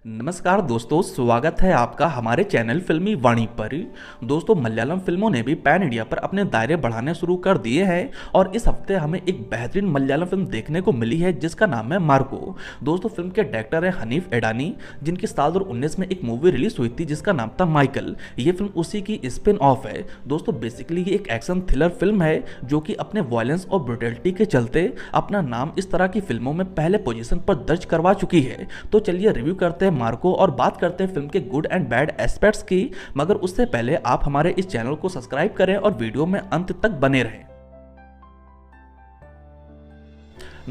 नमस्कार दोस्तों, स्वागत है आपका हमारे चैनल फिल्मी वाणी पर। दोस्तों, मलयालम फिल्मों ने भी पैन इंडिया पर अपने दायरे बढ़ाने शुरू कर दिए हैं और इस हफ्ते हमें एक बेहतरीन मलयालम फिल्म देखने को मिली है जिसका नाम है मार्को। दोस्तों, फिल्म के डायरेक्टर है हनीफ एडानी, जिनकी साल 2019 में एक मूवी रिलीज हुई थी जिसका नाम था माइकल। ये फिल्म उसी की स्पिन ऑफ है। दोस्तों, बेसिकली ये एक एक्शन थ्रिलर फिल्म है जो कि अपने वायलेंस और ब्रुटलिटी के चलते अपना नाम इस तरह की फिल्मों में पहले पोजीशन पर दर्ज करवा चुकी है। तो चलिए रिव्यू करते हैं मार्को और बात करते हैं फिल्म के गुड एंड बैड एस्पेक्ट्स की। मगर उससे पहले आप हमारे इस चैनल को सब्सक्राइब करें और वीडियो में अंत तक बने रहें।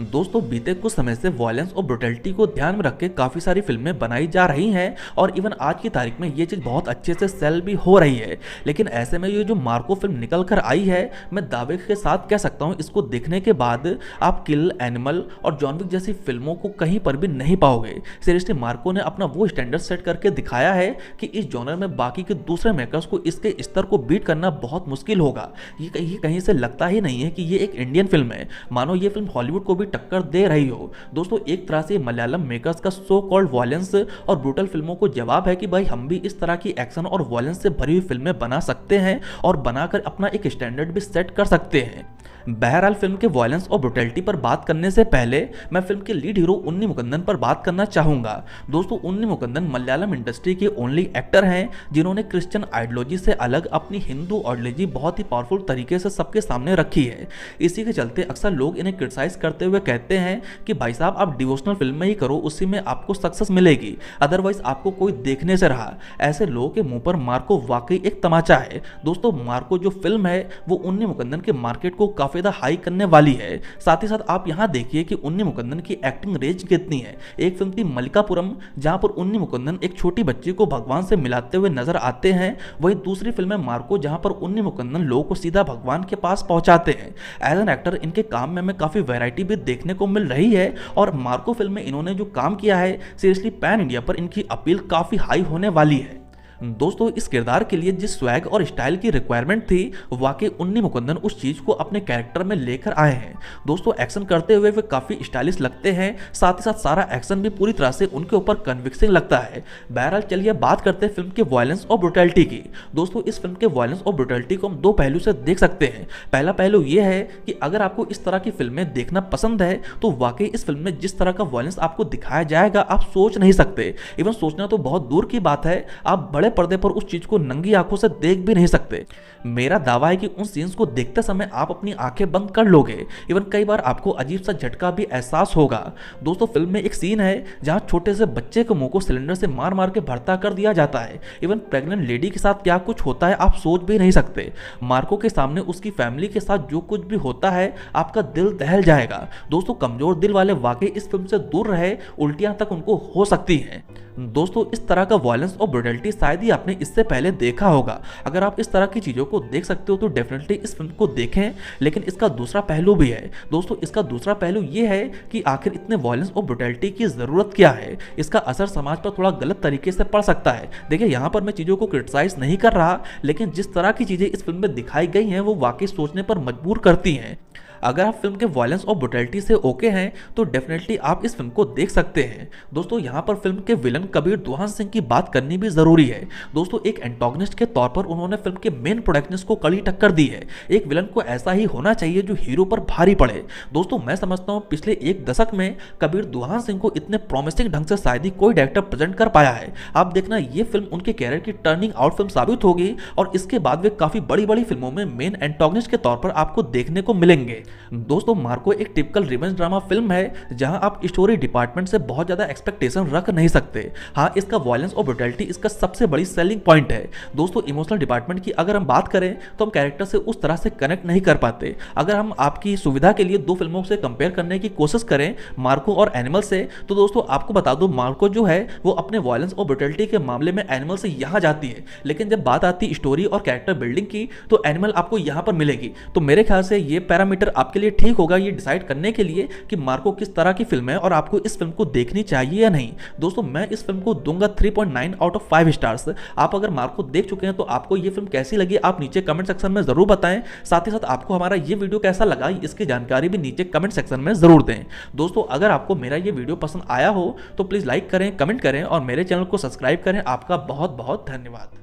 दोस्तों, बीते कुछ समय से वायलेंस और ब्रुटलिटी को ध्यान में रख के काफ़ी सारी फिल्में बनाई जा रही हैं और इवन आज की तारीख में ये चीज़ बहुत अच्छे से सेल भी हो रही है। लेकिन ऐसे में ये जो मार्को फिल्म निकल कर आई है, मैं दावे के साथ कह सकता हूँ इसको देखने के बाद आप किल, एनिमल और जॉन विक जैसी फिल्मों को कहीं पर भी नहीं पाओगे। सीरियसली मार्को ने अपना वो स्टैंडर्ड सेट करके दिखाया है कि इस जॉनर में बाकी के दूसरे मेकर्स को इसके स्तर को बीट करना बहुत मुश्किल होगा। ये कहीं से लगता ही नहीं है कि ये एक इंडियन फिल्म है, मानो ये फिल्म हॉलीवुड को भी टक्कर दे रही हो। दोस्तों, एक तरह से मलयालम मेकर्स का सो कॉल्ड वायलेंस और ब्रूटल फिल्मों को जवाब है कि भाई हम भी इस तरह की एक्शन और वायलेंस से भरी हुई फिल्में बना सकते हैं और बनाकर अपना एक स्टैंडर्ड भी सेट कर सकते हैं। बहरहाल, फिल्म के वायलेंस और ब्रुटलिटी पर बात करने से पहले मैं फिल्म के लीड हीरो उन्नी मुकुंदन पर बात करना चाहूंगा। दोस्तों, उन्नी मुकुंदन मलयालम इंडस्ट्री के ओनली एक्टर हैं जिन्होंने क्रिश्चियन आइडियोलॉजी से अलग अपनी हिंदू आइडियोलॉजी बहुत ही पावरफुल तरीके से सबके सामने रखी है। इसी के चलते अक्सर लोग इन्हें क्रिटिसाइज करते हुए कहते हैं कि भाई साहब, आप डिवोशनल फिल्में ही करो, उसी में आपको सक्सेस मिलेगी, अदरवाइज आपको कोई देखने से रहा। ऐसे लोगों के मुंह पर मार्को वाकई एक तमाचा है। दोस्तों, मार्को जो फिल्म है वो उन्नी मुकुंदन के मार्केट को काफी हाई करने वाली है। साथ ही साथ आप यहां देखिए कि उन्नी मुकुंदन की एक्टिंग रेंज कितनी है। एक फिल्म थी मलिकापुरम जहां पर उन्नी मुकुंदन एक छोटी बच्ची को भगवान से मिलाते हुए नजर आते हैं, वहीं दूसरी फिल्म है मार्को जहां पर उन्नी मुकुंदन लोगों को सीधा भगवान के पास पहुंचाते हैं। एज एन एक्टर इनके काम में हमें काफी वैरायटी भी देखने को मिल रही है और मार्को फिल्म में इन्होंने जो काम किया है, सीरियसली पैन इंडिया पर इनकी अपील काफी हाई होने वाली है। दोस्तों, इस किरदार के लिए जिस स्वैग और स्टाइल की रिक्वायरमेंट थी, वाकई उन्नी मुकुंदन उस चीज को अपने कैरेक्टर में लेकर आए हैं। दोस्तों, एक्शन करते हुए वे काफी स्टाइलिश लगते हैं, साथ ही साथ सारा एक्शन भी पूरी तरह से उनके ऊपर कन्विक्सिंग लगता है। बहरहाल, चलिए बात करते हैं फिल्म के वायलेंस और ब्रुटलिटी की। दोस्तों, इस फिल्म के वायलेंस और ब्रुटलिटी को हम दो पहलू से देख सकते हैं। पहला पहलू यह है कि अगर आपको इस तरह की फिल्में देखना पसंद है तो वाकई इस फिल्म में जिस तरह का वायलेंस आपको दिखाया जाएगा आप सोच नहीं सकते। इवन सोचना तो बहुत दूर की बात है, आप बड़े पर्दे पर उस चीज को नंगी आंखों से देख भी नहीं सकते। मेरा दावा है कि उन सीन्स को देखते समय आप अपनी आंखें बंद कर लोगे। इवन कई बार आपको अजीब सा झटका भी एहसास होगा। दोस्तों, फिल्म में एक सीन है जहां छोटे से बच्चे के मुंह को सिलेंडर से मार मार के भरता कर दिया जाता है। इवन प्रेग्नेंट लेडी के साथ क्या कुछ होता है आप सोच भी नहीं सकते। मार्को के सामने उसकी फैमिली के साथ जो कुछ भी होता है आपका दिल दहल जाएगा। दोस्तों, कमजोर दिल वाले वाकई इस फिल्म से दूर रहे, उल्टियां तक उनको हो सकती हैं। दोस्तों, इस तरह का वायलेंस और ब्रुटलिटी शायद ही आपने इससे पहले देखा होगा। अगर आप इस तरह की चीजों को देख सकते हो तो डेफिनेटली इस फिल्म को देखें। लेकिन इसका दूसरा पहलू भी है। दोस्तों, इसका दूसरा पहलू यह है कि आखिर इतने वायलेंस और ब्रुटलिटी की जरूरत क्या है। इसका असर समाज पर थोड़ा गलत तरीके से पड़ सकता है। देखिए, यहां पर मैं चीजों को क्रिटिसाइज नहीं कर रहा, लेकिन जिस तरह की चीजें इस फिल्म में दिखाई गई हैं वो वाकई सोचने पर मजबूर करती हैं। अगर आप फिल्म के वायलेंस और ब्रुटलिटी से ओके हैं तो डेफिनेटली आप इस फिल्म को देख सकते हैं। दोस्तों, यहाँ पर फिल्म के विलन कबीर दुहान सिंह की बात करनी भी जरूरी है। दोस्तों, एक एंटागनिस्ट के तौर पर उन्होंने फिल्म के मेन प्रोटैगनिस्ट को कड़ी टक्कर दी है। एक विलन को ऐसा ही होना चाहिए जो हीरो पर भारी पड़े। दोस्तों, मैं समझता हूँ पिछले एक दशक में कबीर दुहान सिंह को इतने प्रॉमिसिंग ढंग से शायद ही कोई डायरेक्टर प्रेजेंट कर पाया है। आप देखना, ये फिल्म उनके कैरियर की टर्निंग आउट फिल्म साबित होगी और इसके बाद वे काफी बड़ी बड़ी फिल्मों में मेन एंटागनिस्ट के तौर पर आपको देखने को मिलेंगे। दोस्तों, मार्को एक टिपिकल रिवेंज ड्रामा फिल्म है जहां आप स्टोरी डिपार्टमेंट से बहुत ज्यादा एक्सपेक्टेशन रख नहीं सकते। हां, इसका वायलेंस और ब्रुटलिटी इसका सबसे बड़ी सेलिंग पॉइंट है। दोस्तों, इमोशनल डिपार्टमेंट की अगर हम बात करें तो हम कैरेक्टर से उस तरह से कनेक्ट नहीं कर पाते। अगर हम आपकी सुविधा के लिए दो फिल्मों से कंपेयर करने की कोशिश करें, मार्को और एनिमल से, तो दोस्तों आपको बता दो मार्को जो है वो अपने वायलेंस और ब्रुटलिटी के मामले में एनिमल से यहां जाती है, लेकिन जब बात आती स्टोरी और कैरेक्टर बिल्डिंग की तो एनिमल आपको यहां पर मिलेगी। तो मेरे ख्याल से ये पैरामीटर आपके लिए ठीक होगा ये डिसाइड करने के लिए कि मार्को किस तरह की फिल्म है और आपको इस फिल्म को देखनी चाहिए या नहीं। दोस्तों मैं इस फिल्म को दूंगा 3.9 आउट ऑफ 5 स्टार्स। आप अगर मार्को देख चुके हैं तो आपको ये फिल्म कैसी लगी आप नीचे कमेंट सेक्शन में जरूर बताएं। साथ ही साथ आपको हमारा ये वीडियो कैसा लगा इसकी जानकारी भी नीचे कमेंट सेक्शन में जरूर दें। दोस्तों अगर आपको मेरा ये वीडियो पसंद आया हो तो प्लीज लाइक करें, कमेंट करें और मेरे चैनल को सब्सक्राइब करें। आपका बहुत बहुत धन्यवाद।